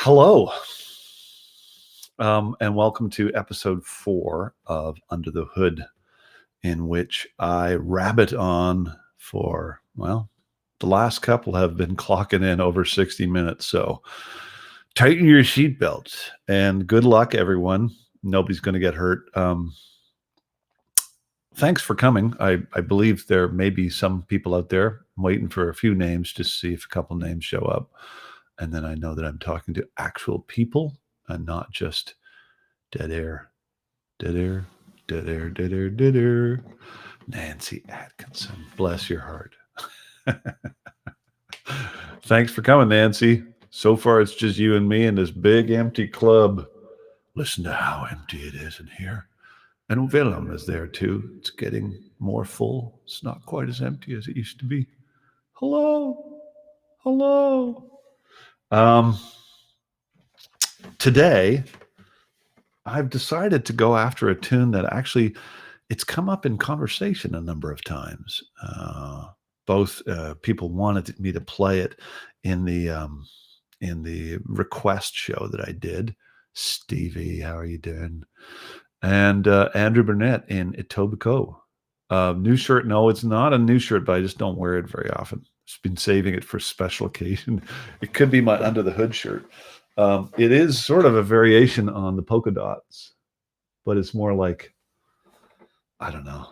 Hello, and welcome to episode 4 of Under the Hood, in which I rabbit on for, well, the last couple have been clocking in over 60 minutes, so tighten your seatbelts, and good luck, everyone. Nobody's going to get hurt. Thanks for coming. I believe there may be some people out there. I'm waiting for a few names to see if a couple names show up. And then I know that I'm talking to actual people and not just dead air, dead air, dead air, dead air, dead air. Nancy Atkinson, bless your heart. Thanks for coming, Nancy. So far, it's just you and me in this big empty club. Listen to how empty it is in here. And Willem is there too. It's getting more full. It's not quite as empty as it used to be. Hello. Hello. Today, I've decided to go after a tune that actually, it's come up in conversation a number of times. Both people wanted me to play it in the request show that I did. Stevie, how are you doing? And Andrew Burnett in Etobicoke. New shirt? No, it's not a new shirt, but I just don't wear it very often. Just been saving it for special occasion. It could be my Under the Hood shirt. It is sort of a variation on the polka dots, but it's more like, I don't know.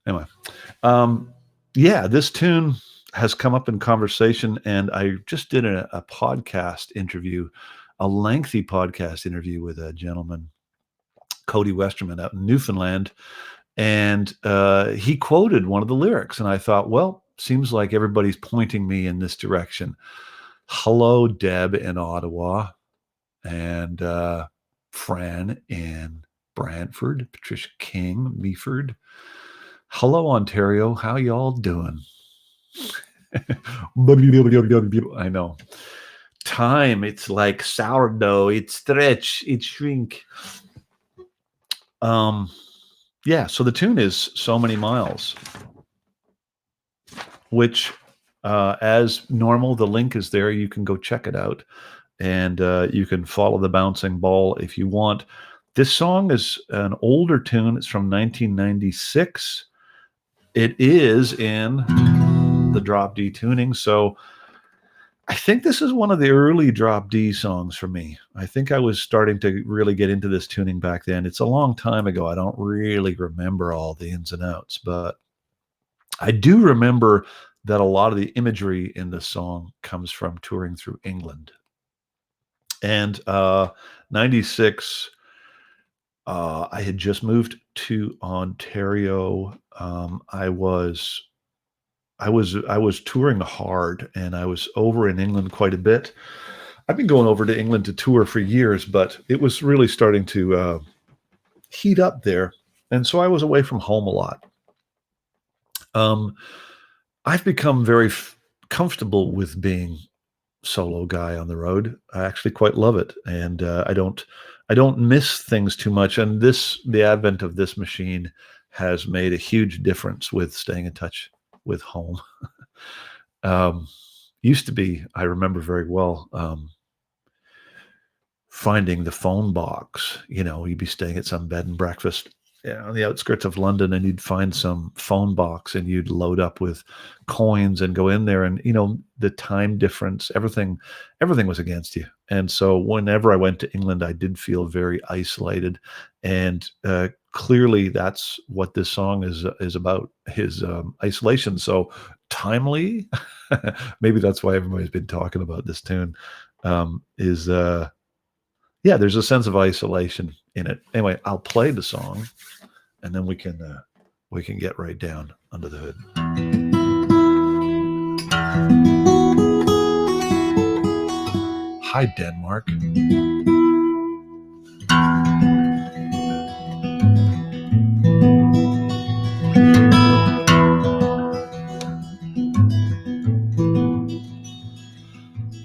Anyway, yeah, this tune has come up in conversation, and I just did a podcast interview, a lengthy podcast interview with a gentleman, Cody Westerman, out in Newfoundland, and he quoted one of the lyrics, and I thought, well, seems like everybody's pointing me in this direction. Hello, Deb in Ottawa, and Fran in Brantford, Patricia King, Meaford. Hello, Ontario. How y'all doing? I know. Time, it's like sourdough. It stretch, it shrink. Yeah, so the tune is So Many Miles, which, as normal, the link is there. You can go check it out, and you can follow the bouncing ball if you want. This song is an older tune. It's from 1996. It is in the drop D tuning, so I think this is one of the early drop D songs for me. I think I was starting to really get into this tuning back then. It's a long time ago. I don't really remember all the ins and outs, but I do remember that a lot of the imagery in this song comes from touring through England. And 96, I had just moved to Ontario. I was touring hard, and I was over in England quite a bit. I've been going over to England to tour for years, but it was really starting to heat up there. And so I was away from home a lot. I've become very comfortable with being solo guy on the road. I actually quite love it. And I don't miss things too much. And the advent of this machine has made a huge difference with staying in touch with home. Used to be, I remember very well, finding the phone box. You'd be staying at some bed and breakfast on the outskirts of London, and you'd find some phone box, and you'd load up with coins and go in there, and the time difference, everything was against you. And so whenever I went to England, I did feel very isolated, and clearly that's what this song is about, his isolation. So timely. Maybe that's why everybody's been talking about this tune. Yeah, there's a sense of isolation in it. Anyway, I'll play the song, and then we can get right down under the hood. Hi, Denmark.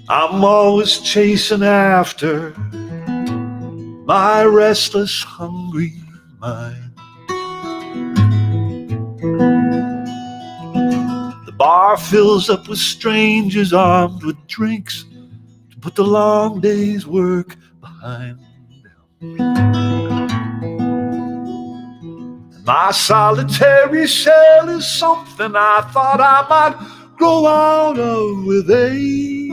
I'm always chasing after my restless, hungry mind. The bar fills up with strangers armed with drinks to put the long day's work behind them. My solitary shell is something I thought I might grow out of with age.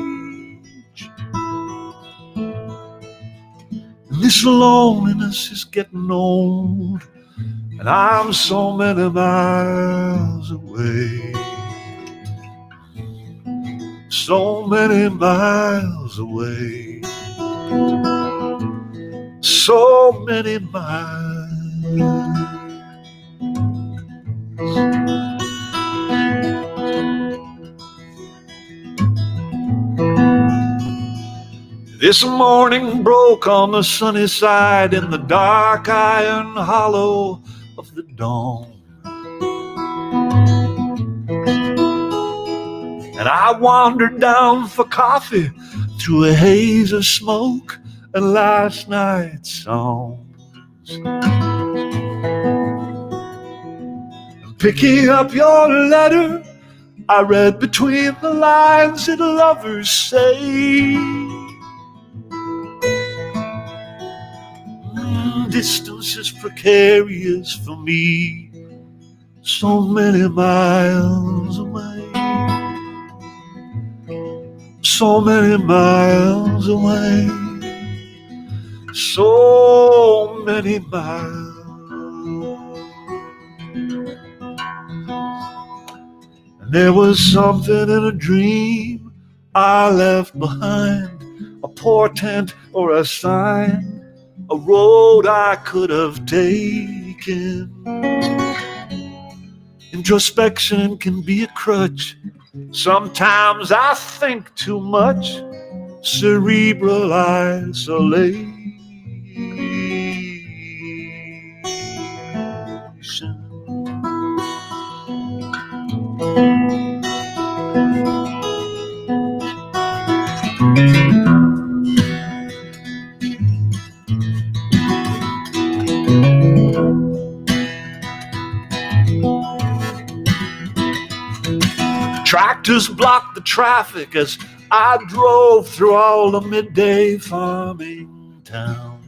And this loneliness is getting old, and I'm so many miles away. So many miles away. So many miles. This morning broke on the sunny side in the dark iron hollow of the dawn. And I wandered down for coffee through a haze of smoke and last night's songs. And picking up your letter, I read between the lines that lovers say. Distance is precarious for me, so many miles away. So many miles away. So many miles. And there was something in a dream I left behind, a portent or a sign, a road I could have taken. Introspection can be a crutch. Sometimes I think too much. Cerebral isolation. Tractors blocked the traffic as I drove through all the midday farming towns.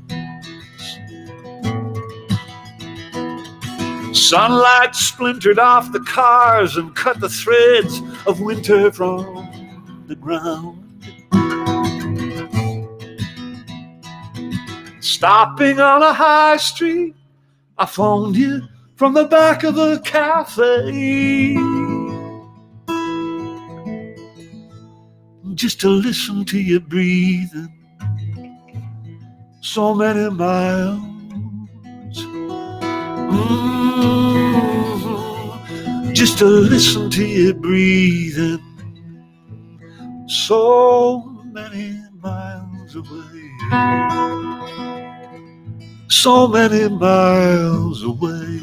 Sunlight splintered off the cars and cut the threads of winter from the ground. Stopping on a high street, I phoned you from the back of a cafe, just to listen to you breathing. So many miles. Just to listen to you breathing. So many miles away. So many miles away.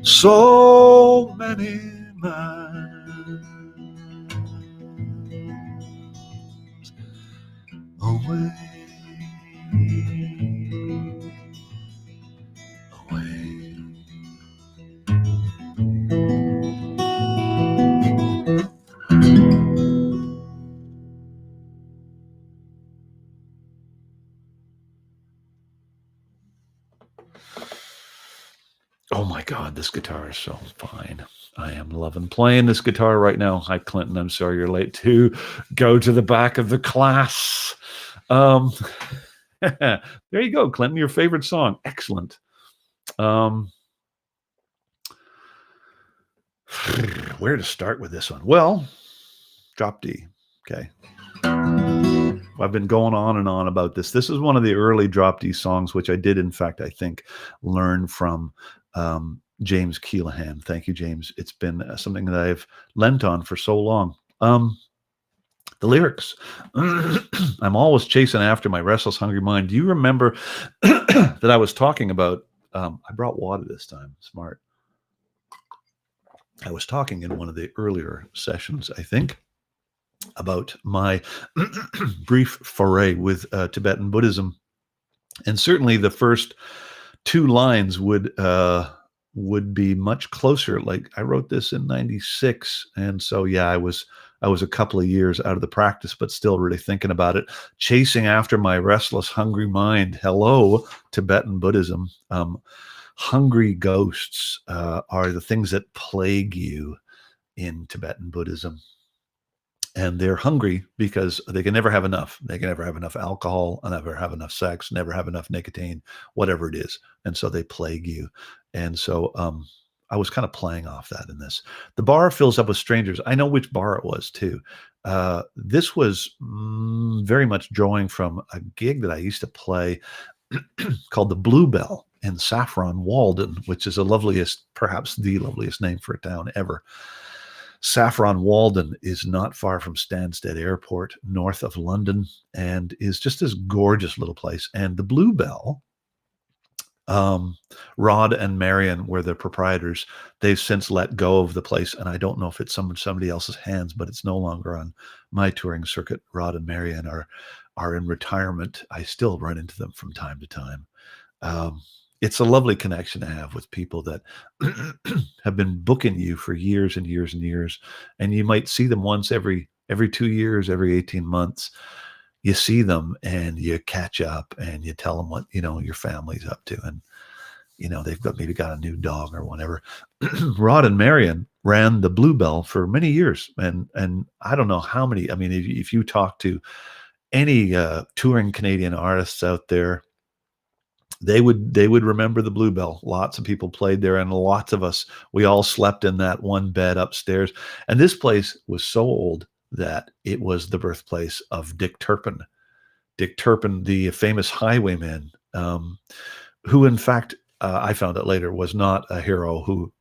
So many miles away. Oh my God, this guitar is so fine. I am loving playing this guitar right now. Hi, Clinton. I'm sorry you're late to go to the back of the class. There you go, Clinton. Your favorite song. Excellent. Where to start with this one? Well, drop D. Okay. I've been going on and on about this. This is one of the early drop D songs, which I did, in fact, I think, learn from James Keelahan. Thank you, James. It's been something that I've lent on for so long. The lyrics. I'm always chasing after my restless, hungry mind. Do you remember that I was talking about? I brought water this time. Smart. I was talking in one of the earlier sessions, I think, about my brief foray with Tibetan Buddhism. And certainly the first two lines would would be much closer. Like I wrote this in 96. And so yeah, I was a couple of years out of the practice, but still really thinking about it, chasing after my restless, hungry mind. Hello, Tibetan Buddhism. Hungry ghosts are the things that plague you in Tibetan Buddhism. And they're hungry because they can never have enough. They can never have enough alcohol, never have enough sex, never have enough nicotine, whatever it is. And so they plague you. And so I was kind of playing off that in this. The bar fills up with strangers. I know which bar it was too. This was very much drawing from a gig that I used to play called the Bluebell in Saffron Walden, which is the loveliest, perhaps the loveliest name for a town ever. Saffron Walden is not far from Stansted Airport, north of London, and is just this gorgeous little place. And the Bluebell, Rod and Marion were the proprietors. They've since let go of the place, and I don't know if it's somebody else's hands, but it's no longer on my touring circuit. Rod and Marion are in retirement. I still run into them from time to time. Um, it's a lovely connection to have with people that have been booking you for years and years and years, and you might see them once every 2 years, every 18 months. You see them and you catch up and you tell them what your family's up to, and they've maybe got a new dog or whatever. Rod and Marion ran the Bluebell for many years, and I don't know how many. I mean, if you talk to any touring Canadian artists out there, they would remember the Bluebell. Lots of people played there, and lots of us, we all slept in that one bed upstairs. And this place was so old that it was the birthplace of Dick Turpin. Dick Turpin, the famous highwayman, who in fact, I found out later, was not a hero.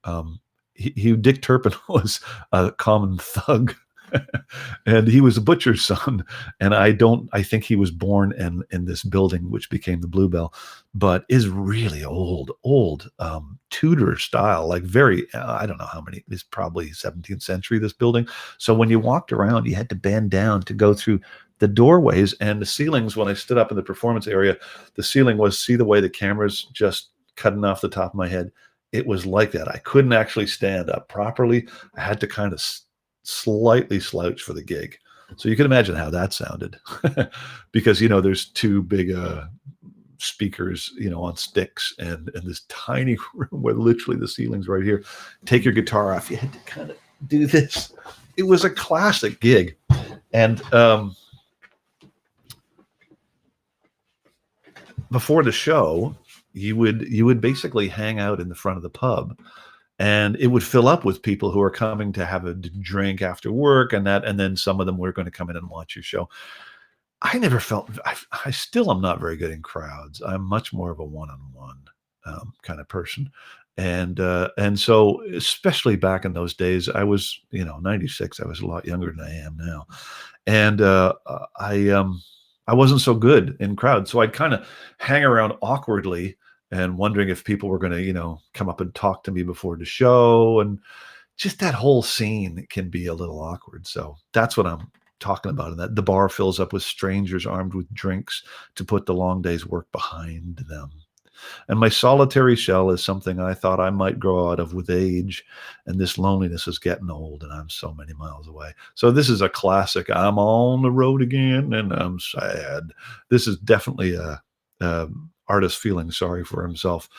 Dick Turpin was a common thug. And he was a butcher's son, and I think he was born in this building which became the Bluebell, but is really old Tudor style, like very I don't know how many, it's probably 17th century, this building. So when you walked around, you had to bend down to go through the doorways and the ceilings. When I stood up in the performance area, the ceiling was, see the way the camera's just cutting off the top of my head. It was like that. I couldn't actually stand up properly. I had to kind of slightly slouch for the gig. So you can imagine how that sounded. Because there's two big speakers on sticks, and this tiny room where literally the ceiling's right here. Take your guitar off, you had to kind of do this. It was a classic gig. And before the show, you would basically hang out in the front of the pub, and it would fill up with people who are coming to have a drink after work, and then some of them were going to come in and watch your show. I never felt, I still am not very good in crowds. I'm much more of a one-on-one kind of person. And so, especially back in those days, I was, 96, I was a lot younger than I am now. And I wasn't so good in crowds. So I'd kind of hang around awkwardly and wondering if people were going to, come up and talk to me before the show. And just that whole scene can be a little awkward. So that's what I'm talking about. And that the bar fills up with strangers armed with drinks to put the long day's work behind them. And my solitary shell is something I thought I might grow out of with age. And this loneliness is getting old, and I'm so many miles away. So this is a classic. I'm on the road again and I'm sad. This is definitely a artist feeling sorry for himself.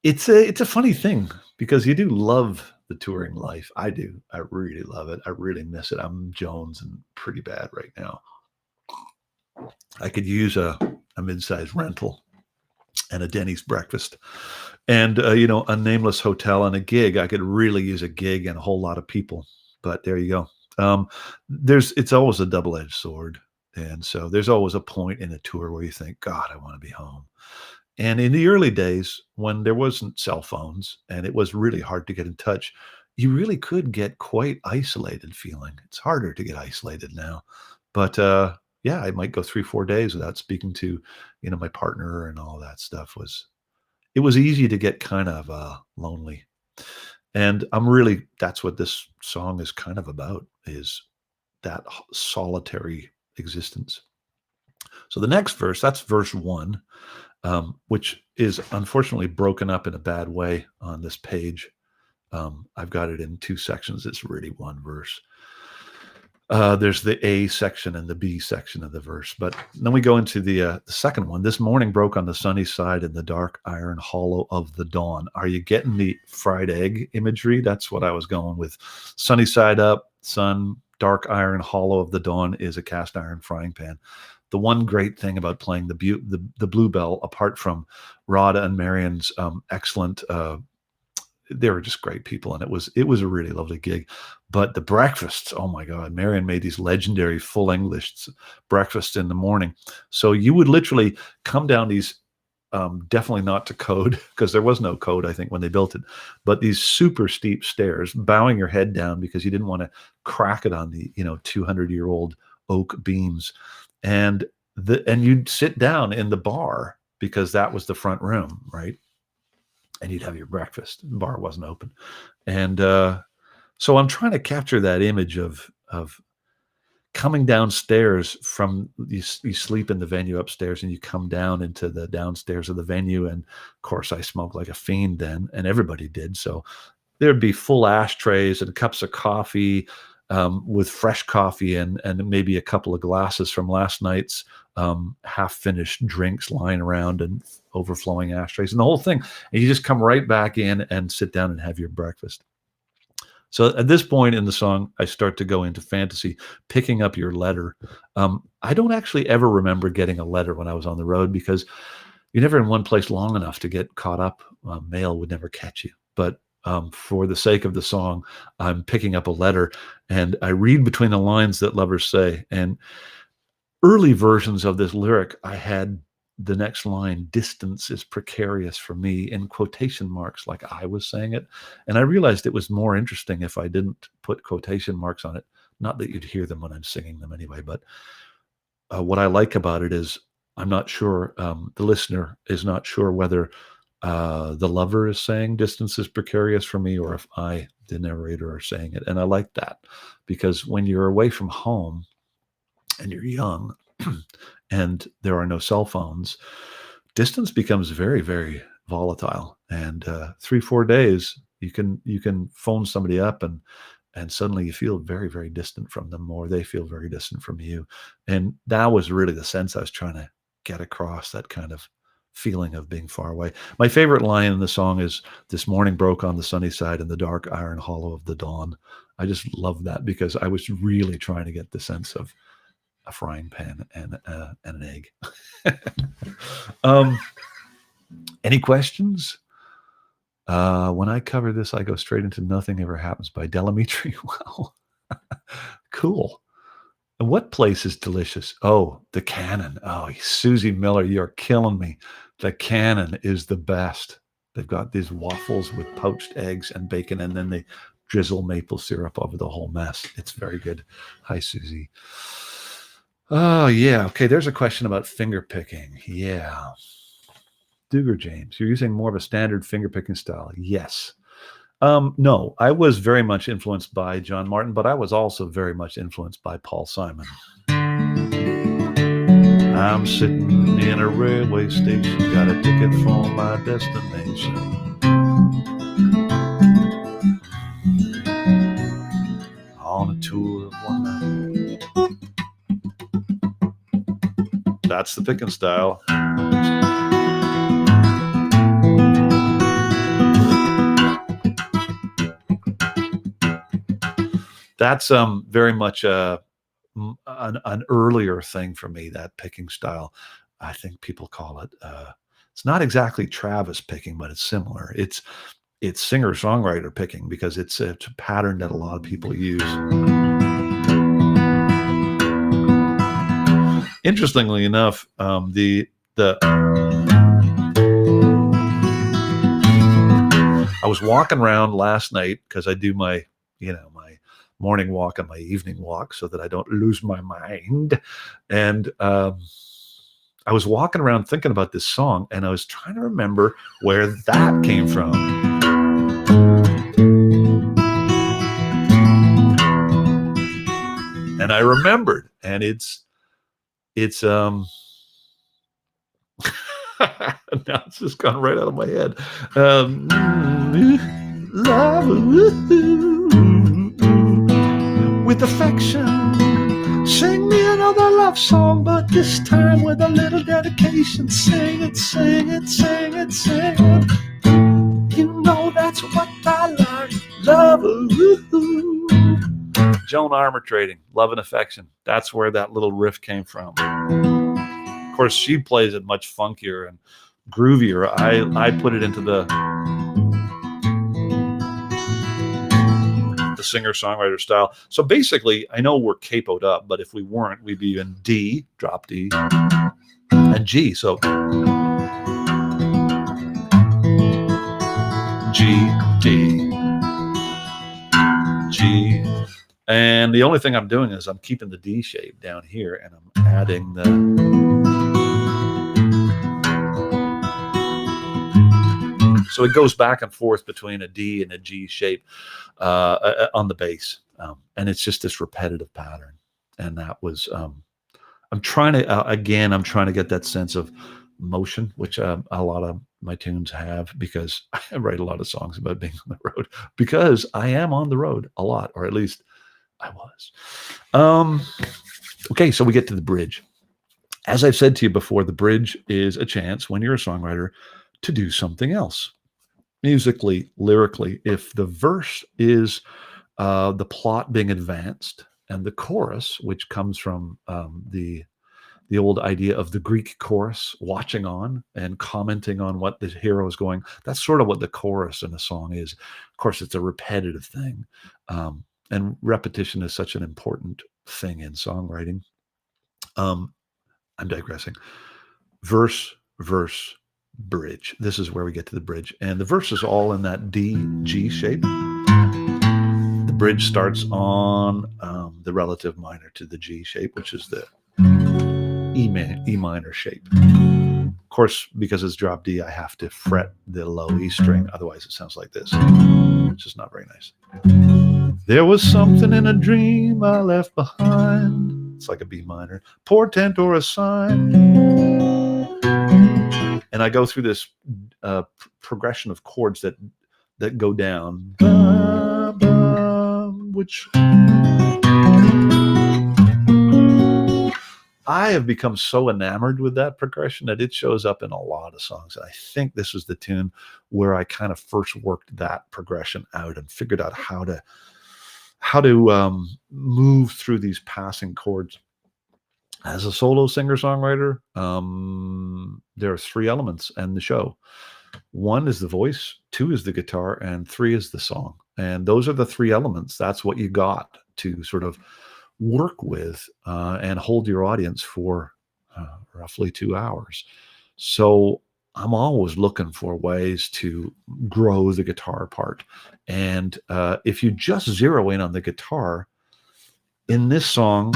It's a funny thing because you do love the touring life. I do. I really love it. I really miss it. I'm Jones and pretty bad right now. I could use a mid-sized rental and a Denny's breakfast, and a nameless hotel and a gig. I could really use a gig and a whole lot of people. But there you go. It's always a double-edged sword, and so there's always a point in a tour where you think, God, I want to be home. And in the early days, when there wasn't cell phones and it was really hard to get in touch, you really could get quite isolated feeling. It's harder to get isolated now. But yeah, I might go 3-4 days without speaking to, my partner, and all that stuff. It was easy to get kind of lonely. And that's what this song is kind of about, is that solitary existence. So the next verse, that's verse 1. which is unfortunately broken up in a bad way on this page. I've got it in two sections. It's really one verse. There's the A section and the B section of the verse. But then we go into the second one. This morning broke on the sunny side in the dark iron hollow of the dawn. Are you getting the fried egg imagery? That's what I was going with. Sunny side up, sun, dark iron hollow of the dawn is a cast iron frying pan. The one great thing about playing the Bluebell, apart from Rhoda and Marion's excellent they were just great people, and it was a really lovely gig. But the breakfasts, oh my God, Marion made these legendary full English breakfasts in the morning. So you would literally come down these, definitely not to code, because there was no code, I think, when they built it, but these super steep stairs, bowing your head down because you didn't want to crack it on the 200-year-old oak beams, and you'd sit down in the bar because that was the front room, right? And you'd have your breakfast. The bar wasn't open. And so I'm trying to capture that image of coming downstairs from, you sleep in the venue upstairs and you come down into the downstairs of the venue. And of course I smoked like a fiend then, and everybody did. So there'd be full ashtrays and cups of coffee, with fresh coffee and maybe a couple of glasses from last night's half-finished drinks lying around, and overflowing ashtrays and the whole thing. And you just come right back in and sit down and have your breakfast. So at this point in the song, I start to go into fantasy, picking up your letter. I don't actually ever remember getting a letter when I was on the road, because you're never in one place long enough to get caught up. Mail would never catch you. But for the sake of the song, I'm picking up a letter, and I read between the lines that lovers say. And early versions of this lyric, I had the next line, "Distance is precarious for me," in quotation marks, like I was saying it. And I realized it was more interesting if I didn't put quotation marks on it. Not that you'd hear them when I'm singing them anyway, but what I like about it is I'm not sure, the listener is not sure whether the lover is saying distance is precarious for me, or if I, the narrator, are saying it. And I like that, because when you're away from home and you're young and there are no cell phones, distance becomes very, very volatile. And 3-4 days, you can phone somebody up, and suddenly you feel very, very distant from them, or they feel very distant from you. And that was really the sense I was trying to get across, that kind of feeling of being far away. My favorite line in the song is, "This morning broke on the sunny side in the dark iron hollow of the dawn." I just love that, because I was really trying to get the sense of a frying pan and an egg. Any questions? When I cover this, I go straight into "Nothing Ever Happens" by Delamitri. Wow. Cool. And what place is delicious? Oh, the Cannon. Oh, Susie Miller, you're killing me. The Cannon is the best. They've got these waffles with poached eggs and bacon, and then they drizzle maple syrup over the whole mess. It's very good. Hi, Susie. Oh, yeah. Okay, there's a question about finger picking. Yeah. Duger James, you're using more of a standard finger picking style. Yes. No, I was very much influenced by John Martin, but I was also very much influenced by Paul Simon. I'm sitting in a railway station, got a ticket for my destination. On a tour of one night. That's the picking style. That's very much an earlier thing for me, that picking style. I think people call it, it's not exactly Travis picking, but it's similar. It's singer-songwriter picking, because it's a pattern that a lot of people use. Interestingly enough, I was walking around last night, because I do my my morning walk and my evening walk so that I don't lose my mind. And I was walking around thinking about this song, and I was trying to remember where that came from. And I remembered, and it's Now it's just gone right out of my head. Love with affection. Sing me another love song, but this time with a little dedication. Sing it, sing it, sing it, sing it. You know that's what I like. Love. Joan Armour Trading, Love and Affection. That's where that little riff came from. Of course, she plays it much funkier and groovier. I put it into the singer-songwriter style. So basically, I know we're capoed up, but if we weren't, we'd be in D, drop D, and G. So G, D, G. And the only thing I'm doing is I'm keeping the D shape down here, and I'm adding the... So it goes back and forth between a D and a G shape on the bass. And it's just this repetitive pattern. And that was... I'm trying to, again, I'm trying to get that sense of motion, which a lot of my tunes have, because I write a lot of songs about being on the road, because I am on the road a lot, or at least I was. Okay, so we get to the bridge. As I've said to you before, the bridge is a chance when you're a songwriter to do something else. Musically, lyrically, if the verse is the plot being advanced, and the chorus, which comes from the old idea of the Greek chorus, watching on and commenting on what the hero is going. That's sort of what the chorus in a song is. Of course, it's a repetitive thing. And repetition is such an important thing in songwriting. I'm digressing. Verse, verse, bridge. This is where we get to the bridge. And the verse is all in that D, G shape. The bridge starts on the relative minor to the G shape, which is the E minor shape. Of course, because it's drop D, I have to fret the low E string. Otherwise, it sounds like this, which is not very nice. There was something in a dream I left behind. It's like a B minor. Portent or a sign. And I go through this progression of chords that go down, which I have become so enamored with that progression that it shows up in a lot of songs. And I think this is the tune where I kind of first worked that progression out and figured out how to move through these passing chords. As a solo singer-songwriter, there are three elements in the show. One is the voice, two is the guitar, and three is the song. And those are the three elements. That's what you got to sort of work with and hold your audience for roughly 2 hours. So I'm always looking for ways to grow the guitar part. And if you just zero in on the guitar in this song,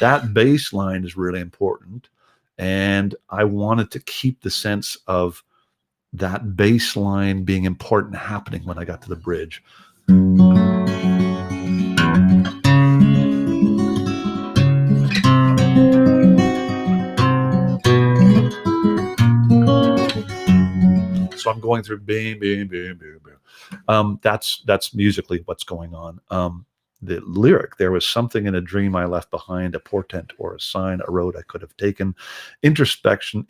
that bass line is really important. And I wanted to keep the sense of that bass line being important happening when I got to the bridge. So I'm going through bam, bam, bam, bam, bam. That's musically what's going on. The lyric, there was something in a dream I left behind, a portent or a sign, a road I could have taken. Introspection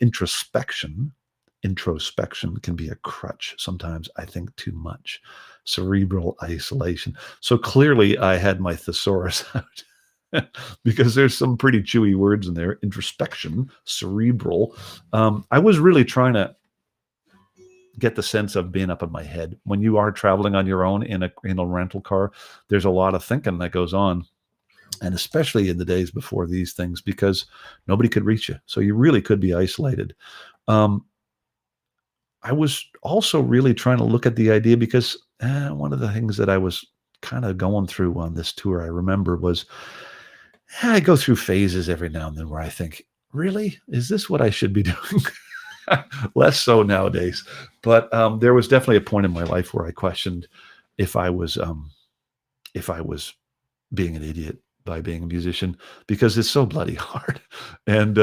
can be a crutch. Sometimes I think too much. Cerebral isolation. So clearly I had my thesaurus out because there's some pretty chewy words in there. Introspection, cerebral. I was really trying to get the sense of being up in my head. When you are traveling on your own in a rental car, there's a lot of thinking that goes on. And especially in the days before these things, because nobody could reach you. So you really could be isolated. I was also really trying to look at the idea, because one of the things that I was kind of going through on this tour, I remember, was I go through phases every now and then where I think, really, is this what I should be doing? Less so nowadays. But there was definitely a point in my life where I questioned if I was being an idiot by being a musician because it's so bloody hard, and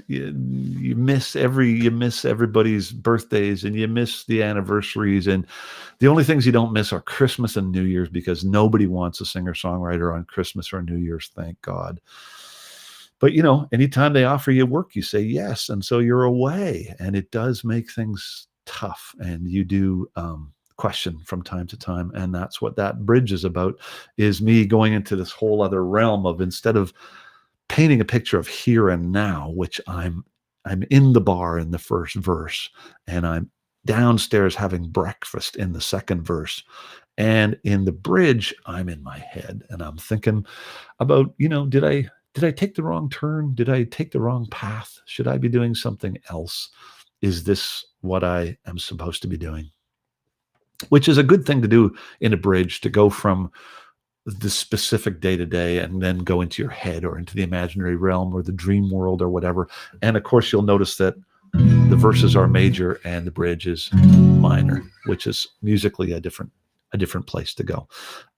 you miss everybody's birthdays, and you miss the anniversaries, and the only things you don't miss are Christmas and New Year's, because nobody wants a singer songwriter on Christmas or New Year's, thank God. But anytime they offer you work, you say yes, and so you're away, and it does make things tough, and you do question from time to time, and that's what that bridge is about, is me going into this whole other realm of, instead of painting a picture of here and now, which I'm in the bar in the first verse, and I'm downstairs having breakfast in the second verse, and in the bridge I'm in my head and I'm thinking about, did I take the wrong turn? Did I take the wrong path? Should I be doing something else? Is this what I am supposed to be doing? Which is a good thing to do in a bridge, to go from the specific day to day and then go into your head or into the imaginary realm or the dream world or whatever. And of course, you'll notice that the verses are major and the bridge is minor, which is musically a different place to go.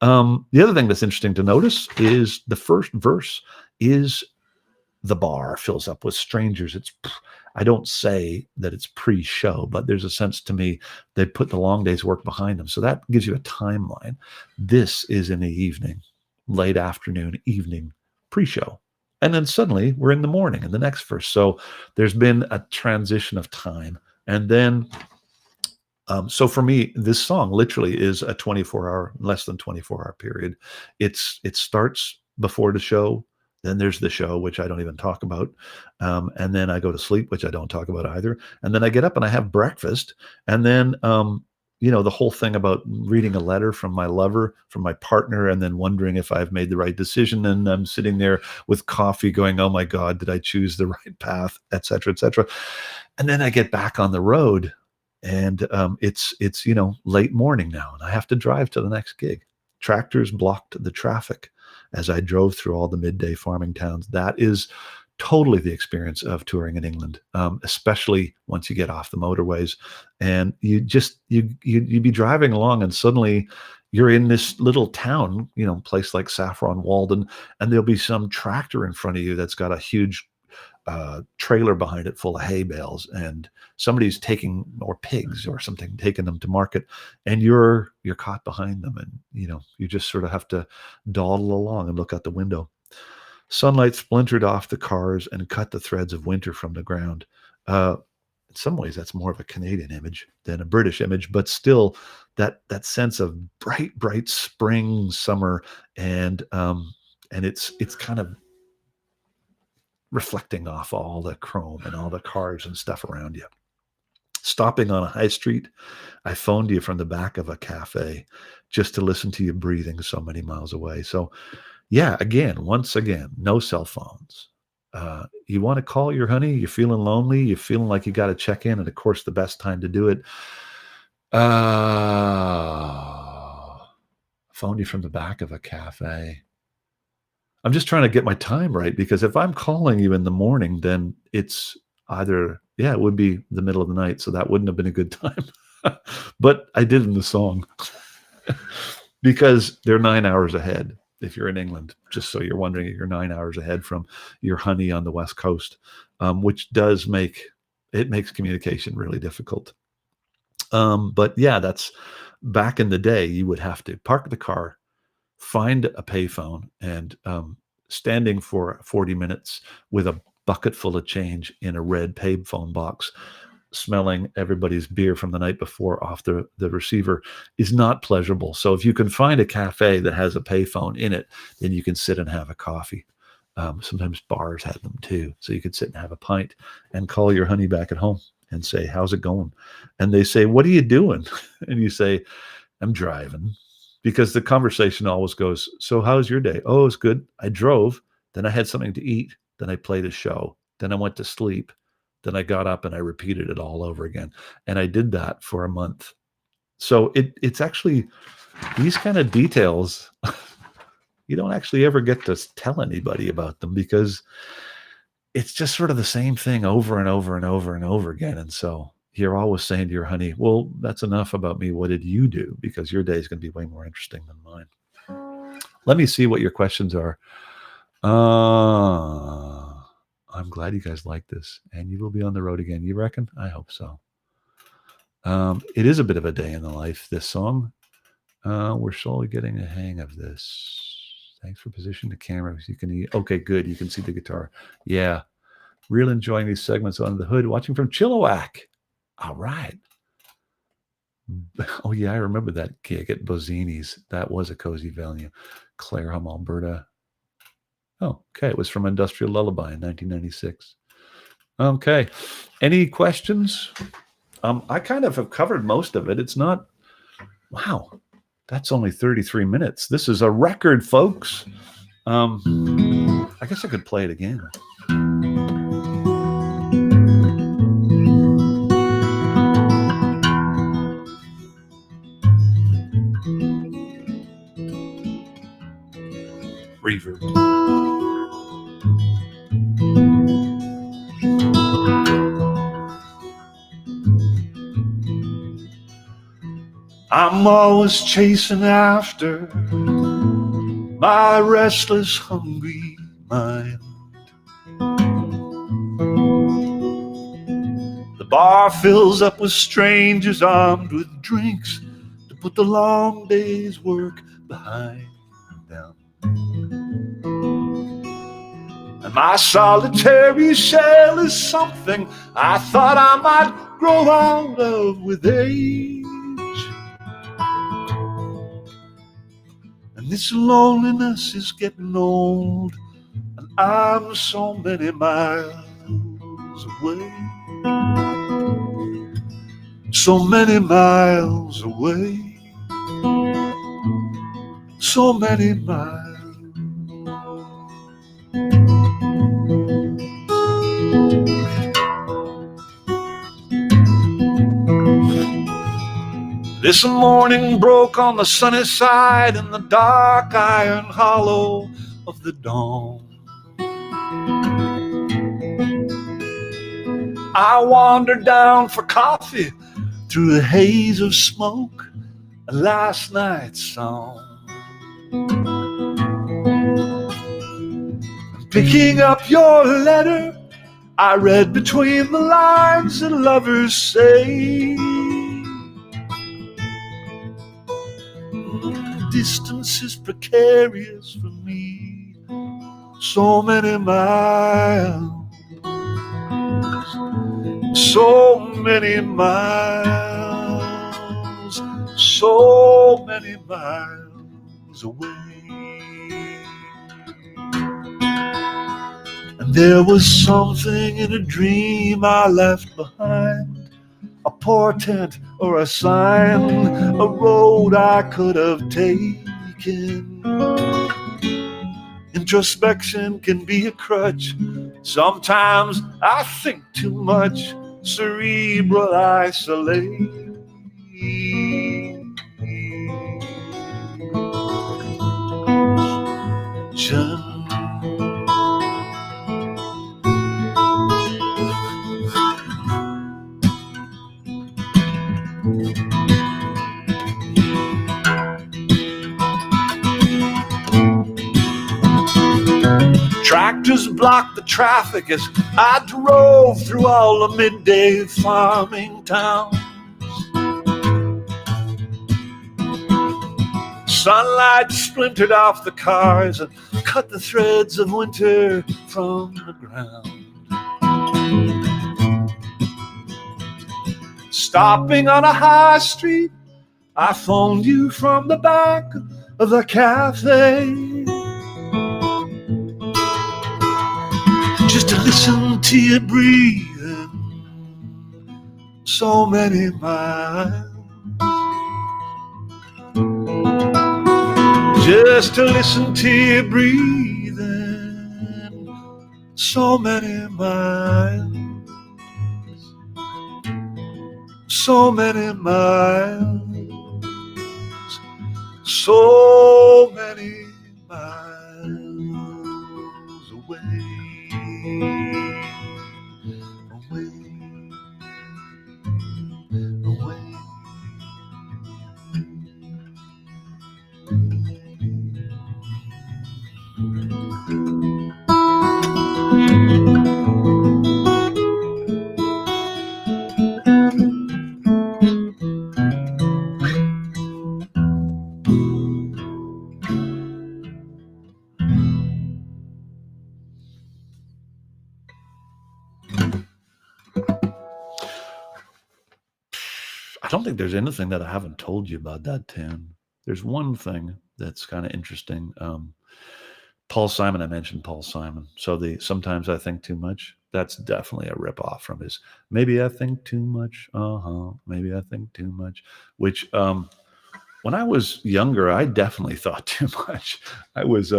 The other thing that's interesting to notice is the first verse is the bar fills up with strangers. I don't say that it's pre-show, but there's a sense to me they put the long day's work behind them. So that gives you a timeline. This is in the evening, late afternoon, evening, pre-show. And then suddenly we're in the morning in the next verse. So there's been a transition of time. And then, so for me, this song literally is a 24-hour, less than 24-hour period. It starts before the show. Then there's the show, which I don't even talk about. And then I go to sleep, which I don't talk about either. And then I get up and I have breakfast. And then, the whole thing about reading a letter from my lover, from my partner, and then wondering if I've made the right decision. And I'm sitting there with coffee going, oh my God, did I choose the right path, et cetera, et cetera. And then I get back on the road, and it's late morning now, and I have to drive to the next gig. Tractors blocked the traffic as I drove through all the midday farming towns. That is totally the experience of touring in England, especially once you get off the motorways, and you'd be driving along, and suddenly you're in this little town, place like Saffron Walden, and there'll be some tractor in front of you that's got a huge trailer behind it full of hay bales, and somebody's taking, or pigs or something, taking them to market, and you're caught behind them, and you just sort of have to dawdle along and look out the window. Sunlight splintered off the cars and cut the threads of winter from the ground. In some ways, that's more of a Canadian image than a British image, but still, that sense of bright spring, summer, and it's kind of reflecting off all the chrome and all the cars and stuff around you. Stopping on a high street, I phoned you from the back of a cafe just to listen to you breathing so many miles away. So, yeah, once again, no cell phones. You want to call your honey, you're feeling lonely, you're feeling like you got to check in, and of course, the best time to do it. Phoned you from the back of a cafe. I'm just trying to get my time right, because if I'm calling you in the morning, then it's either, it would be the middle of the night, so that wouldn't have been a good time. But I did in the song because they're 9 hours ahead if you're in England, just so you're wondering, you're 9 hours ahead from your honey on the West Coast, which makes communication really difficult. But yeah, that's back in the day. You would have to park the car, find a payphone, and standing for 40 minutes with a bucket full of change in a red payphone box, smelling everybody's beer from the night before off the receiver, is not pleasurable. So if you can find a cafe that has a payphone in it, then you can sit and have a coffee. Sometimes bars have them too. So you could sit and have a pint and call your honey back at home and say, how's it going? And they say, what are you doing? And you say, I'm driving. Because the conversation always goes, so how's your day? Oh, it's good. I drove, then I had something to eat, then I played a show, then I went to sleep, then I got up and I repeated it all over again. And I did that for a month. So it's actually these kind of details, you don't actually ever get to tell anybody about them, because it's just sort of the same thing over and over and over and over again. And so you're always saying to your honey, well, that's enough about me. What did you do? Because your day is going to be way more interesting than mine. Let me see what your questions are. I'm glad you guys like this, and you will be on the road again. You reckon? I hope so. It is a bit of a day in the life, this song. We're slowly getting a hang of this. Thanks for positioning the camera. You can okay, good. You can see the guitar. Yeah. Real enjoying these segments on the hood, watching from Chilliwack. All right. Oh, yeah, I remember that gig at Bozzini's. That was a cozy venue. Clareham, Alberta. Oh, okay. It was from Industrial Lullaby in 1996. Okay. Any questions? I kind of have covered most of it. It's not, wow, that's only 33 minutes. This is a record, folks. I guess I could play it again. Reverb. I'm always chasing after my restless, hungry mind. The bar fills up with strangers armed with drinks to put the long day's work behind them. And my solitary shell is something I thought I might grow out of with age. And this loneliness is getting old, and I'm so many miles away. So many miles away. So many miles. This morning broke on the sunny side in the dark iron hollow of the dawn. I wandered down for coffee through the haze of smoke and last night's song. Picking up your letter, I read between the lines that lovers say. Distance is precarious for me. So many miles. So many miles. So many miles away. And there was something in a dream I left behind, a portent or a sign, a road I could have taken. Introspection can be a crutch. Sometimes I think too much, cerebral isolation. Tractors blocked the traffic as I drove through all the midday farming towns. Sunlight splintered off the cars and cut the threads of winter from the ground. Stopping on a high street, I phoned you from the back of the cafe. Just to listen to you breathing, so many miles. Just to listen to you breathing, so many miles. So many miles. So many miles away. Away, away. I don't think there's anything that I haven't told you about that tune. There's one thing that's kind of interesting. Paul Simon, I mentioned Paul Simon. So the Sometimes I Think Too Much, that's definitely a ripoff from his Maybe I Think Too Much. Maybe I Think Too Much, which when I was younger, I definitely thought too much. I was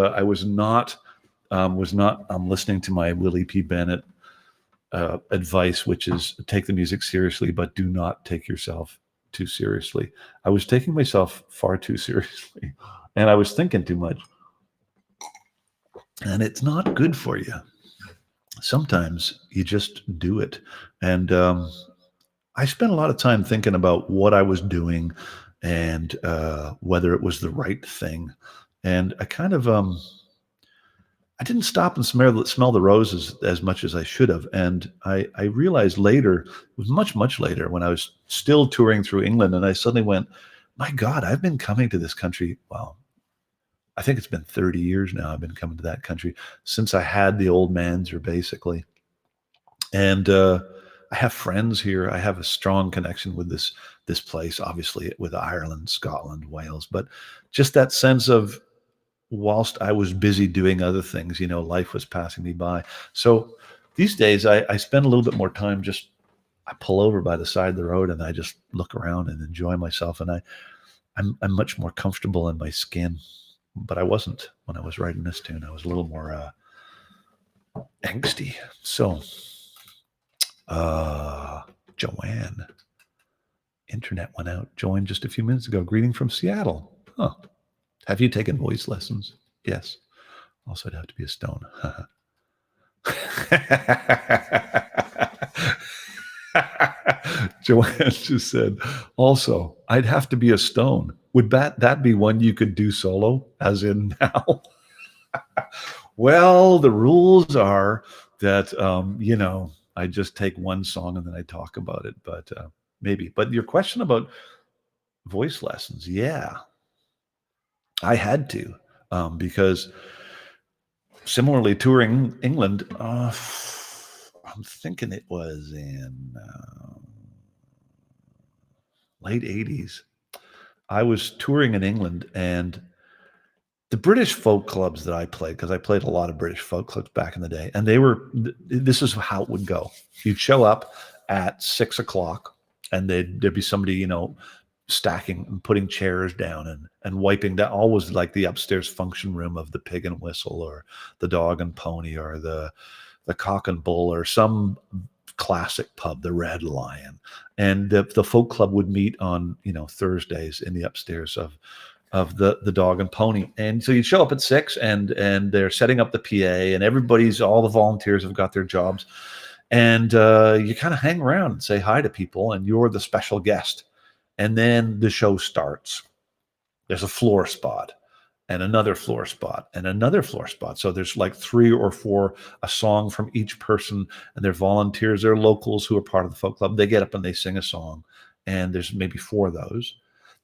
not listening to my Willie P. Bennett advice, which is take the music seriously, but do not take yourself too seriously. I was taking myself far too seriously, and I was thinking too much, and it's not good for you. Sometimes you just do it, and I spent a lot of time thinking about what I was doing and whether it was the right thing, and I didn't stop and smell the roses as much as I should have. And I realized later, it was much, much later, when I was still touring through England, and I suddenly went, my God, I've been coming to this country. Well, I think it's been 30 years now. I've been coming to that country since I had the old manser, basically. And I have friends here. I have a strong connection with this place, obviously with Ireland, Scotland, Wales, but just that sense of, whilst I was busy doing other things, life was passing me by. So these days I spend a little bit more time I pull over by the side of the road and I just look around and enjoy myself. And I'm much more comfortable in my skin, but I wasn't when I was writing this tune. I was a little more angsty. So, Joanne, internet went out. Joined just a few minutes ago. Greeting from Seattle. Huh. Have you taken voice lessons? Yes. Also, I'd have to be a stone. Joanne just said, also, I'd have to be a stone. Would that be one you could do solo, as in now? Well, the rules are that, I just take one song and then I talk about it, but maybe. But your question about voice lessons, yeah, I had to, because similarly touring England, I'm thinking it was in late 80s. I was touring in England, and the British folk clubs that I played, because I played a lot of British folk clubs back in the day, and this is how it would go. You'd show up at 6 o'clock, and there'd be somebody, stacking and putting chairs down and wiping that, always like the upstairs function room of the Pig and Whistle or the Dog and Pony or the Cock and Bull or some classic pub, the Red Lion. And the folk club would meet on, Thursdays in the upstairs of the Dog and Pony. And so you show up at 6 and they're setting up the PA, and all the volunteers have got their jobs. And you kind of hang around and say hi to people, and you're the special guest. And then the show starts. There's a floor spot and another floor spot and another floor spot. So there's like 3 or 4, a song from each person, and they're volunteers, they're locals who are part of the folk club. They get up and they sing a song, and there's maybe 4 of those.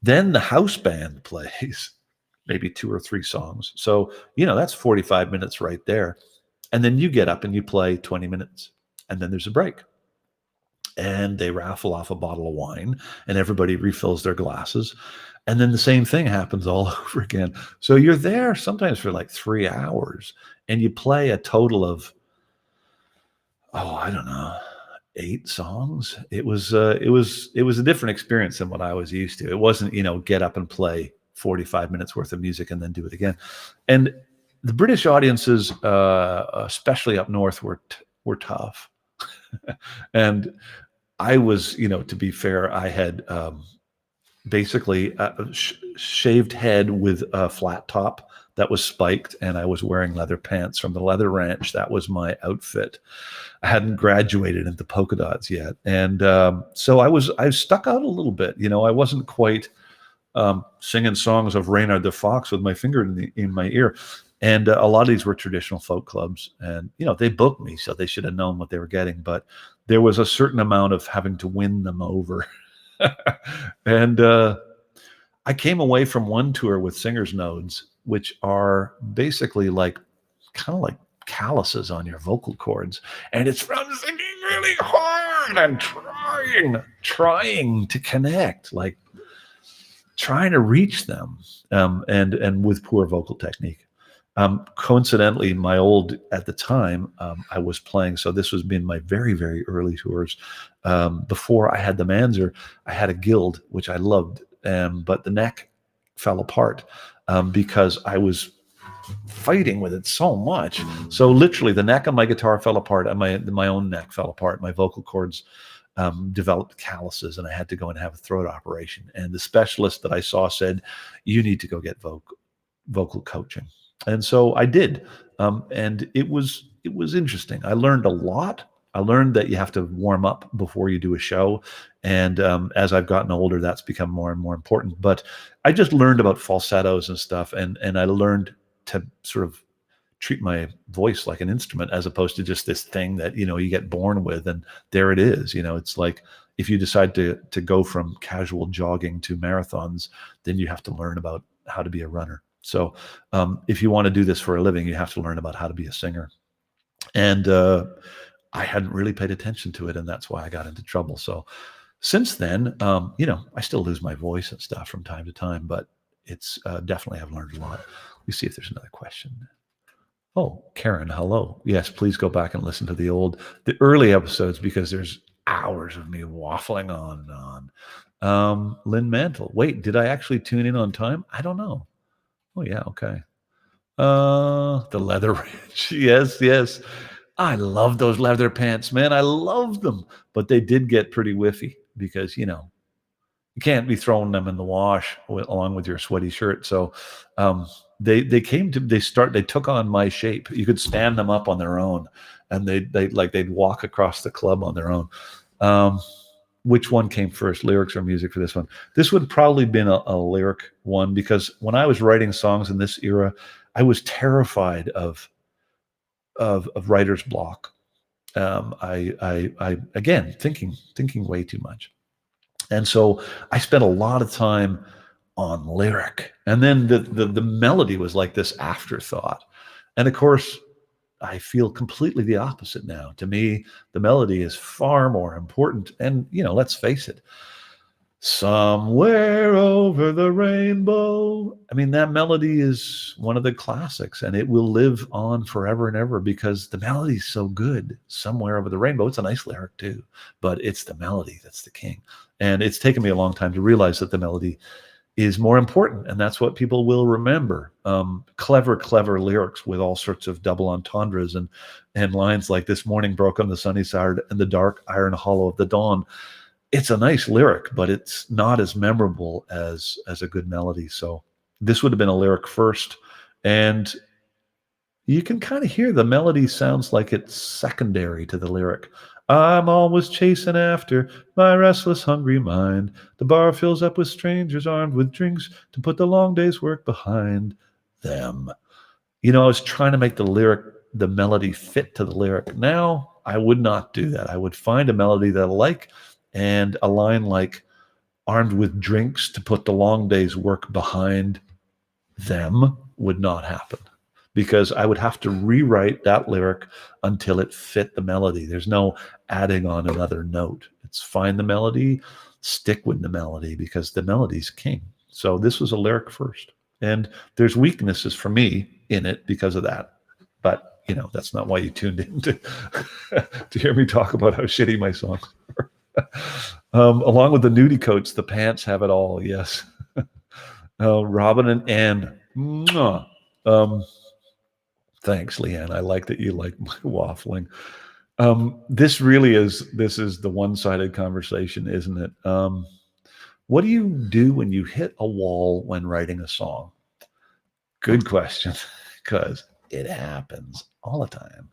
Then the house band plays maybe 2 or 3 songs. So, that's 45 minutes right there. And then you get up and you play 20 minutes, and then there's a break. And they raffle off a bottle of wine, and everybody refills their glasses. And then the same thing happens all over again. So you're there sometimes for like 3 hours, and you play a total of, I don't know, 8 songs. It was a different experience than what I was used to. It wasn't, get up and play 45 minutes worth of music and then do it again. And the British audiences, especially up north, were tough. And I was, to be fair, I had basically a shaved head with a flat top that was spiked, and I was wearing leather pants from the Leather Ranch. That was my outfit. I hadn't graduated into polka dots yet, and so I stuck out a little bit. I wasn't quite singing songs of Reynard the Fox with my finger in my ear. And a lot of these were traditional folk clubs, and they booked me, so they should have known what they were getting. But there was a certain amount of having to win them over. And I came away from one tour with singer's nodes, which are basically kind of like calluses on your vocal cords, and it's from singing really hard and trying trying to connect, like trying to reach them, and with poor vocal technique. Coincidentally, my old at the time, I was playing. So this was been my very, very early tours. Before I had the Manzer, I had a Guild, which I loved, but the neck fell apart because I was fighting with it so much. So literally, the neck on my guitar fell apart, and my own neck fell apart. My vocal cords developed calluses, and I had to go and have a throat operation. And the specialist that I saw said, "You need to go get vocal coaching." And so I did, and it was interesting. I learned a lot. I learned that you have to warm up before you do a show, and as I've gotten older, that's become more and more important. But I just learned about falsettos and stuff, and I learned to sort of treat my voice like an instrument, as opposed to just this thing that you get born with, and there it is. It's like if you decide to go from casual jogging to marathons, then you have to learn about how to be a runner. So if you want to do this for a living, you have to learn about how to be a singer. And I hadn't really paid attention to it, and that's why I got into trouble. So since then, I still lose my voice and stuff from time to time, but it's definitely I've learned a lot. Let me see if there's another question. Oh, Karen, hello. Yes, please go back and listen to the early episodes, because there's hours of me waffling on and on. Lynn Mantle. Wait, did I actually tune in on time? I don't know. Oh yeah, okay. The leather ranch. Yes. I love those leather pants, man. I love them. But they did get pretty whiffy because, you can't be throwing them in the wash along with your sweaty shirt. So they took on my shape. You could stand them up on their own, and they'd walk across the club on their own. Which one came first, lyrics or music for this one? This would probably been a lyric one, because when I was writing songs in this era, I was terrified of writer's block. I again thinking way too much. And so I spent a lot of time on lyric, and then the melody was like this afterthought. And of course, I feel completely the opposite now. To me, the melody is far more important. And let's face it, somewhere over the rainbow. I mean, that melody is one of the classics, and it will live on forever and ever because the melody is so good. Somewhere over the rainbow. It's a nice lyric too, but it's the melody that's the king. And it's taken me a long time to realize that the melody is more important, and that's what people will remember. Clever lyrics with all sorts of double entendres and lines like "This morning broke on the sunny side and the dark iron hollow of the dawn." It's a nice lyric, but it's not as memorable as a good melody. So this would have been a lyric first, and you can kind of hear the melody sounds like it's secondary to the lyric. I'm always chasing after my restless, hungry mind. The bar fills up with strangers armed with drinks to put the long day's work behind them. I was trying to make the melody fit to the lyric. Now, I would not do that. I would find a melody that I like, and a line like armed with drinks to put the long day's work behind them would not happen, because I would have to rewrite that lyric until it fit the melody. There's no adding on another note. It's find the melody, stick with the melody, because the melody's king. So this was a lyric first. And there's weaknesses for me in it because of that. But, that's not why you tuned in to hear me talk about how shitty my songs are. Along with the nudie coats, the pants have it all. Yes. Robin and Ann. Thanks, Leanne. I like that you like my waffling. This is the one-sided conversation, isn't it? What do you do when you hit a wall when writing a song? Good question, because it happens all the time.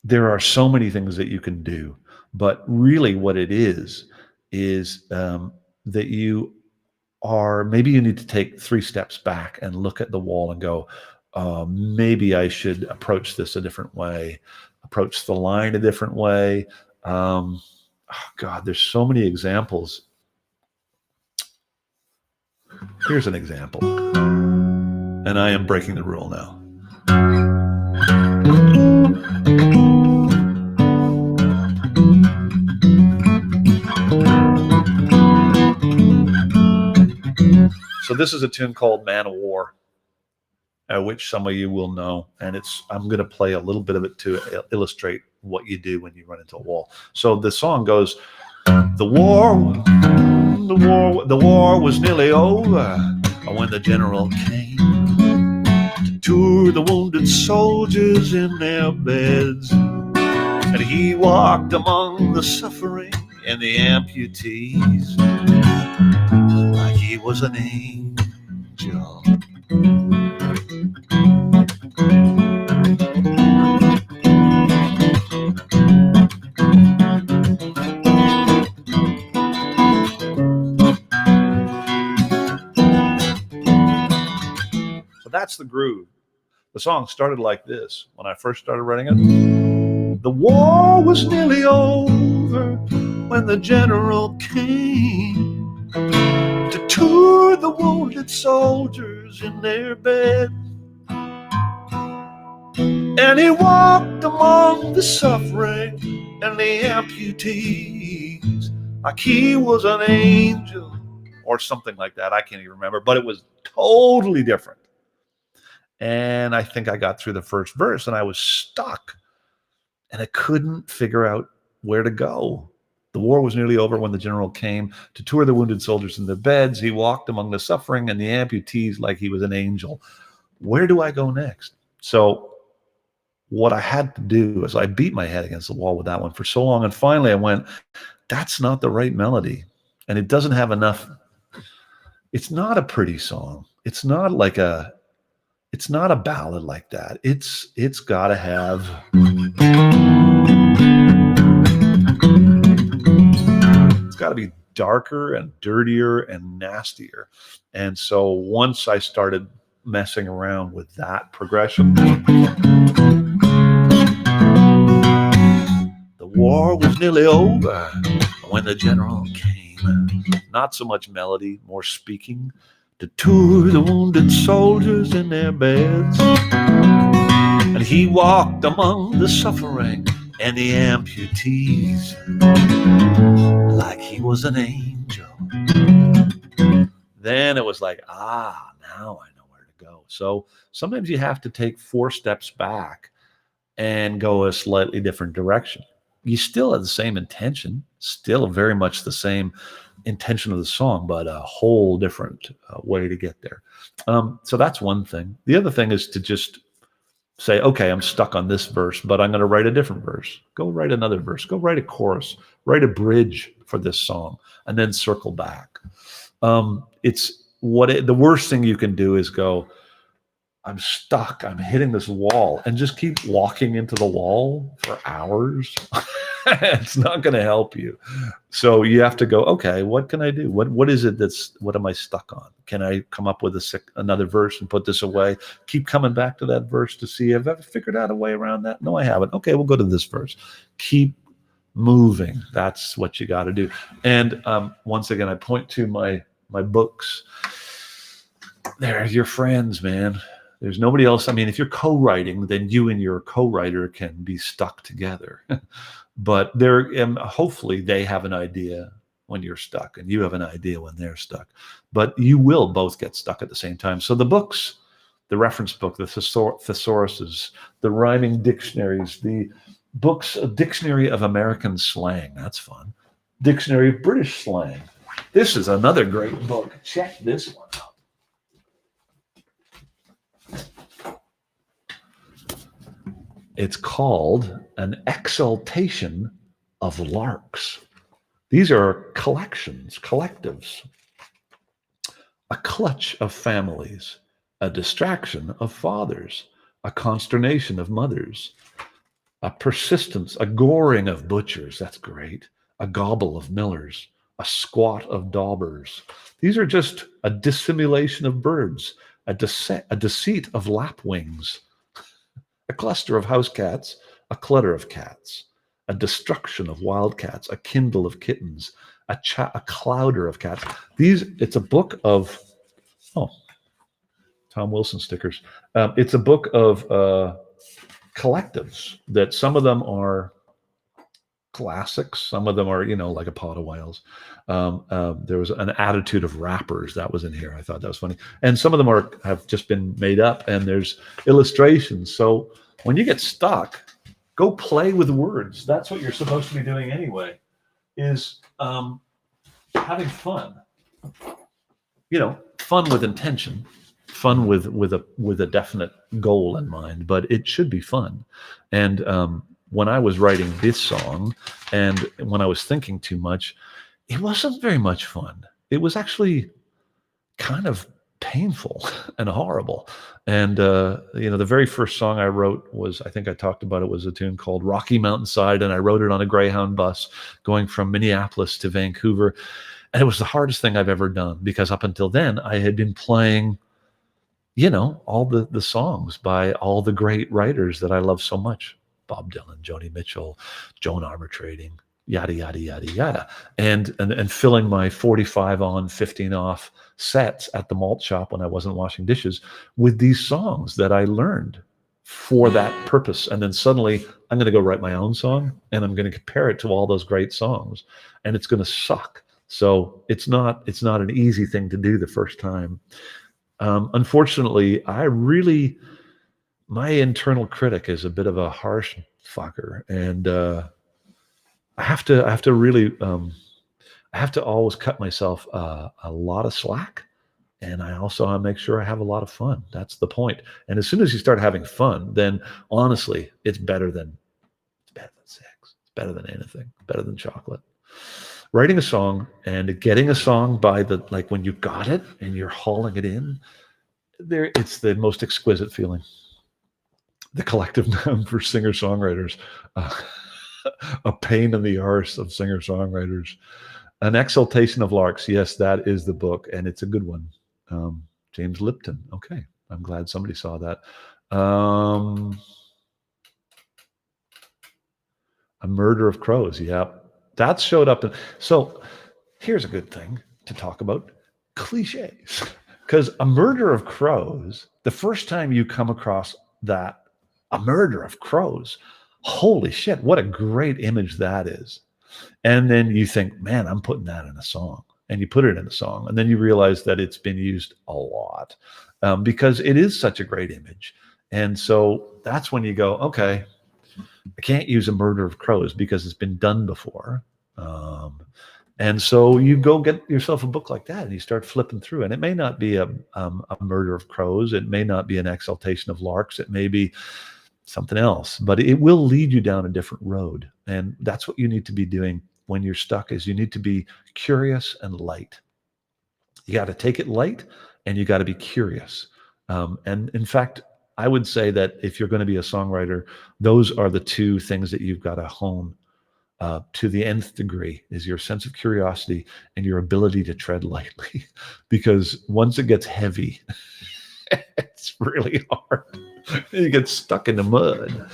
There are so many things that you can do, but really what it is that maybe you need to take 3 steps back and look at the wall and go, maybe I should approach this a different way, approach the line a different way. Oh God, there's so many examples. Here's an example. And I am breaking the rule now. So this is a tune called Man of War, which some of you will know. And I'm going to play a little bit of it to illustrate what you do when you run into a wall. So the song goes, the war was nearly over when the general came to tour the wounded soldiers in their beds. And he walked among the suffering and the amputees like he was an angel. So that's the groove. The song started like this when I first started writing it. The war was nearly over when the general came to tour the wounded soldiers in their beds. And he walked among the suffering and the amputees like he was an angel or something like that. I can't even remember, but it was totally different. And I think I got through the first verse and I was stuck and I couldn't figure out where to go. The war was nearly over when the general came to tour the wounded soldiers in their beds. He walked among the suffering and the amputees like he was an angel. Where do I go next? So what I had to do is I beat my head against the wall with that one for so long. And finally I went, that's not the right melody. And it doesn't have enough. It's not a pretty song. It's not a ballad like that. It's got to have. It's got to be darker and dirtier and nastier. And so once I started messing around with that progression, the war was nearly over when the general came. Not so much melody, more speaking, to tour the wounded soldiers in their beds. And he walked among the suffering and the amputees like he was an angel. Then it was like, now I know where to go. So sometimes you have to take 4 steps back and go a slightly different direction. You still have the same intention, still very much the same intention of the song, but a whole different way to get there. So that's one thing. The other thing is to just say, okay, I'm stuck on this verse, but I'm going to write a different verse. Go write another verse. Go write a chorus. Write a bridge for this song, and then circle back. The worst thing you can do is go, I'm stuck. I'm hitting this wall, and just keep walking into the wall for hours. It's not going to help you. So you have to go, okay, what can I do? What is it what am I stuck on? Can I come up with another verse and put this away? Keep coming back to that verse to see if I've ever figured out a way around that. No, I haven't. Okay, we'll go to this verse. Keep moving. That's what you got to do. And once again, I point to my books. They're your friends, man. There's nobody else. I mean, if you're co-writing, then you and your co-writer can be stuck together. But hopefully they have an idea when you're stuck, and you have an idea when they're stuck. But you will both get stuck at the same time. So the books, the reference book, the thesauruses, the rhyming dictionaries, the books, a dictionary of American slang. That's fun. Dictionary of British slang. This is another great book. Check this one out. It's called An Exaltation of Larks. These are collections, collectives. A clutch of families, a distraction of fathers, a consternation of mothers, a persistence, a goring of butchers. That's great. A gobble of millers, a squat of daubers. These are just a dissimulation of birds, a deceit of lapwings, a cluster of house cats, a clutter of cats, a destruction of wildcats, a kindle of kittens, a clouder of cats. It's a book of, Tom Wilson stickers. It's a book of collectives that some of them are classics. Some of them are, like a pot of whales. There was an attitude of rappers that was in here. I thought that was funny. And some of them have just been made up, and there's illustrations. So when you get stuck, go play with words. That's what you're supposed to be doing anyway, is having fun. Fun with intention, fun with a definite goal in mind, but it should be fun. And when I was writing this song, and when I was thinking too much, it wasn't very much fun. It was actually kind of painful and horrible. And the very first song I wrote was, I think I talked about it, was a tune called Rocky Mountainside, and I wrote it on a Greyhound bus going from Minneapolis to Vancouver. And it was the hardest thing I've ever done, because up until then I had been playing, all the songs by all the great writers that I love so much. Bob Dylan, Joni Mitchell, Joan Armatrading, yada, yada, yada, yada. And filling my 45 on, 15 off sets at the malt shop when I wasn't washing dishes with these songs that I learned for that purpose. And then suddenly I'm going to go write my own song, and I'm going to compare it to all those great songs, and it's going to suck. So it's not an easy thing to do the first time. Unfortunately, my internal critic is a bit of a harsh fucker, and I have to really, I have to always cut myself a lot of slack, and I also want to make sure I have a lot of fun. That's the point. And as soon as you start having fun, then honestly, it's better than sex. It's better than anything. Better than chocolate. Writing a song and getting a song by like when you got it and you're hauling it in there, it's the most exquisite feeling. The collective noun for singer-songwriters, uh, a pain in the arse of singer-songwriters, an exaltation of larks. Yes, that is the book, and it's a good one. James Lipton. Okay, I'm glad somebody saw that. A Murder of Crows. Yep. That showed up. So here's a good thing to talk about: cliches. Because A Murder of Crows, the first time you come across that, A Murder of Crows, holy shit, what a great image that is. And then you think, man, I'm putting that in a song. And you put it in a song. And then you realize that it's been used a lot, because it is such a great image. And so that's when you go, okay, I can't use A Murder of Crows because it's been done before. And so you go get yourself a book like that, and you start flipping through. And it may not be a Murder of Crows. It may not be an Exaltation of Larks. It may be something else, but it will lead you down a different road. And that's what you need to be doing when you're stuck, is you need to be curious and light. You got to take it light, and you got to be curious. And in fact, I would say that if you're going to be a songwriter, those are the two things that you've got to hone to the nth degree, is your sense of curiosity and your ability to tread lightly. Because once it gets heavy, it's really hard. You get stuck in the mud.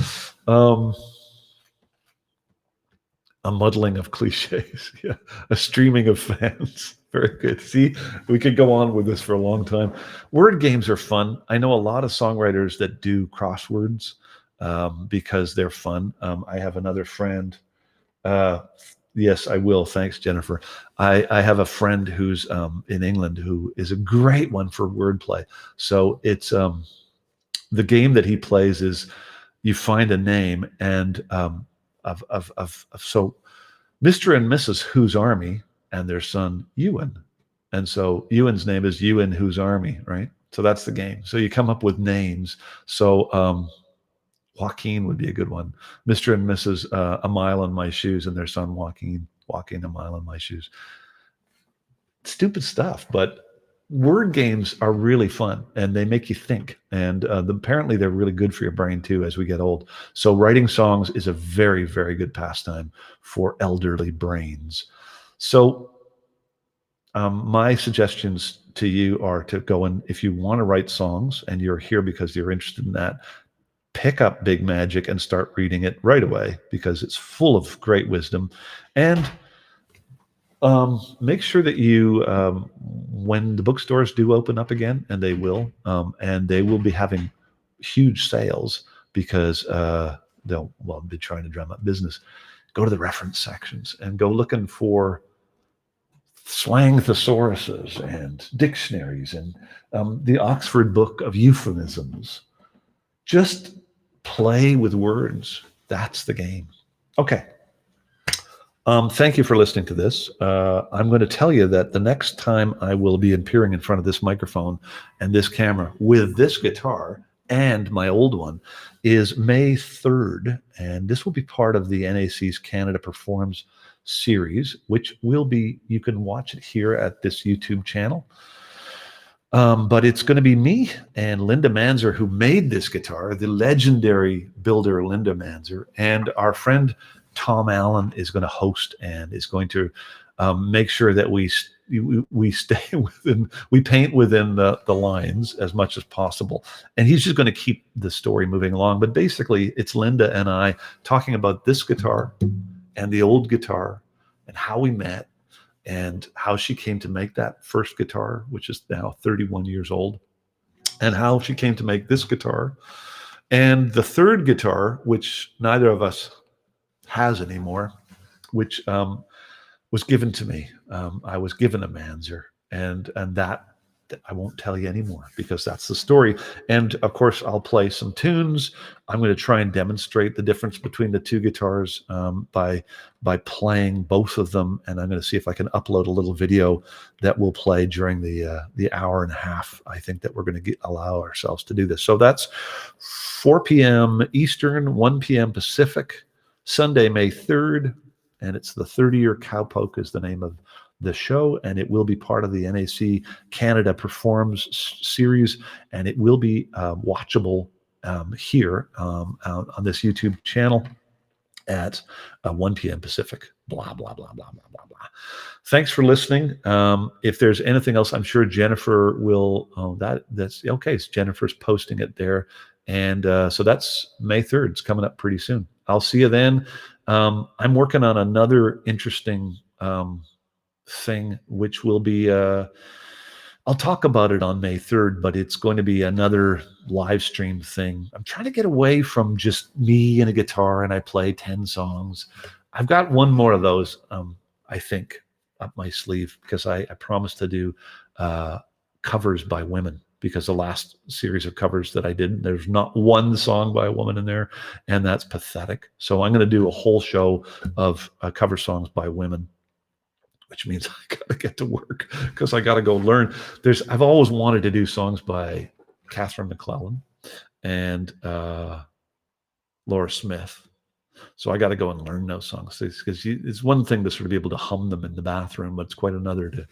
A muddling of cliches. Yeah. A streaming of fans. Very good. See, we could go on with this for a long time. Word games are fun. I know a lot of songwriters that do crosswords because they're fun. I have another friend. Yes, I will. Thanks, Jennifer. I have a friend who's in England who is a great one for wordplay. So it's the game that he plays is you find a name, and so Mr. and Mrs. Who's Army and their son Ewan. And so Ewan's name is Ewan Who's Army, right? So that's the game. So you come up with names. So Joaquin would be a good one. Mr. and Mrs. A Mile in My Shoes and their son Joaquin, walking a mile in my shoes. Stupid stuff, but word games are really fun, and they make you think. And apparently they're really good for your brain too as we get old. So writing songs is a very, very good pastime for elderly brains. So my suggestions to you are to go, and if you want to write songs and you're here because you're interested in that, pick up Big Magic and start reading it right away, because it's full of great wisdom. And make sure that you, when the bookstores do open up again, and they will be having huge sales, because they'll be trying to drum up business. go to the reference sections and go looking for slang thesauruses and dictionaries and the Oxford Book of Euphemisms. Just play with words. That's the game. Okay. Thank you for listening to this. I'm going to tell you that the next time I will be appearing in front of this microphone and this camera with this guitar and my old one is May 3rd. And this will be part of the NAC's Canada Performs series, which will be, you can watch it here at this YouTube channel. But it's going to be me and Linda Manzer, who made this guitar, the legendary builder Linda Manzer, and our friend Tom Allen is going to host and is going to make sure that we stay within, we paint within the lines as much as possible. And he's just going to keep the story moving along. But basically, it's Linda and I talking about this guitar and the old guitar and how we met and how she came to make that first guitar, which is now 31 years old, and how she came to make this guitar. And the third guitar, which neither of us has anymore, which was given to me. I was given a Manzer, and that I won't tell you anymore because that's the story. And of course, I'll play some tunes. I'm going to try and demonstrate the difference between the two guitars by playing both of them, and I'm going to see if I can upload a little video that will play during the hour and a half. I think that we're going to allow ourselves to do this. So that's 4 p.m. Eastern, 1 p.m. Pacific, Sunday, May 3rd, and it's the 30-year Cowpoke is the name of the show, and it will be part of the NAC Canada Performs series, and it will be watchable here on this YouTube channel at 1 p.m. Pacific. Blah, blah, blah, blah, blah, blah, blah. Thanks for listening. If there's anything else, I'm sure Jennifer will, that's okay. So Jennifer's posting it there. And so that's May 3rd. It's coming up pretty soon. I'll see you then. I'm working on another interesting thing, which will be, I'll talk about it on May 3rd, but it's going to be another live stream thing. I'm trying to get away from just me and a guitar and I play 10 songs. I've got one more of those, I think, up my sleeve because I promised to do covers by women, because the last series of covers that I did, there's not one song by a woman in there, and that's pathetic. So I'm going to do a whole show of cover songs by women, which means I got to get to work because I got to go learn. I've always wanted to do songs by Catherine McClellan and Laura Smith. So I got to go and learn those songs, because it's one thing to sort of be able to hum them in the bathroom, but it's quite another to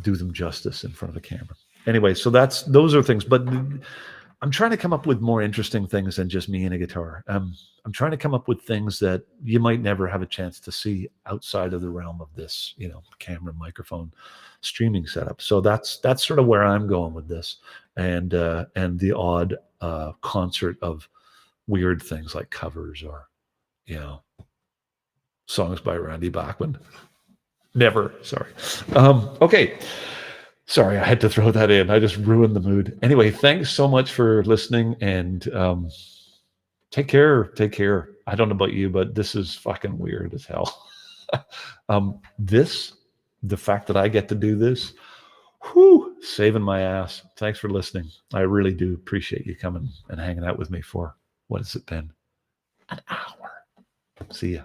do them justice in front of a camera. Anyway, so those are things, but I'm trying to come up with more interesting things than just me and a guitar. I'm trying to come up with things that you might never have a chance to see outside of the realm of this, camera, microphone, streaming setup. So that's sort of where I'm going with this, and the odd concert of weird things like covers or, songs by Randy Bachman. Never, sorry. Okay. Sorry, I had to throw that in. I just ruined the mood. Anyway, thanks so much for listening, and take care. Take care. I don't know about you, but this is fucking weird as hell. The fact that I get to do this, saving my ass. Thanks for listening. I really do appreciate you coming and hanging out with me for, what has it been? An hour. See ya.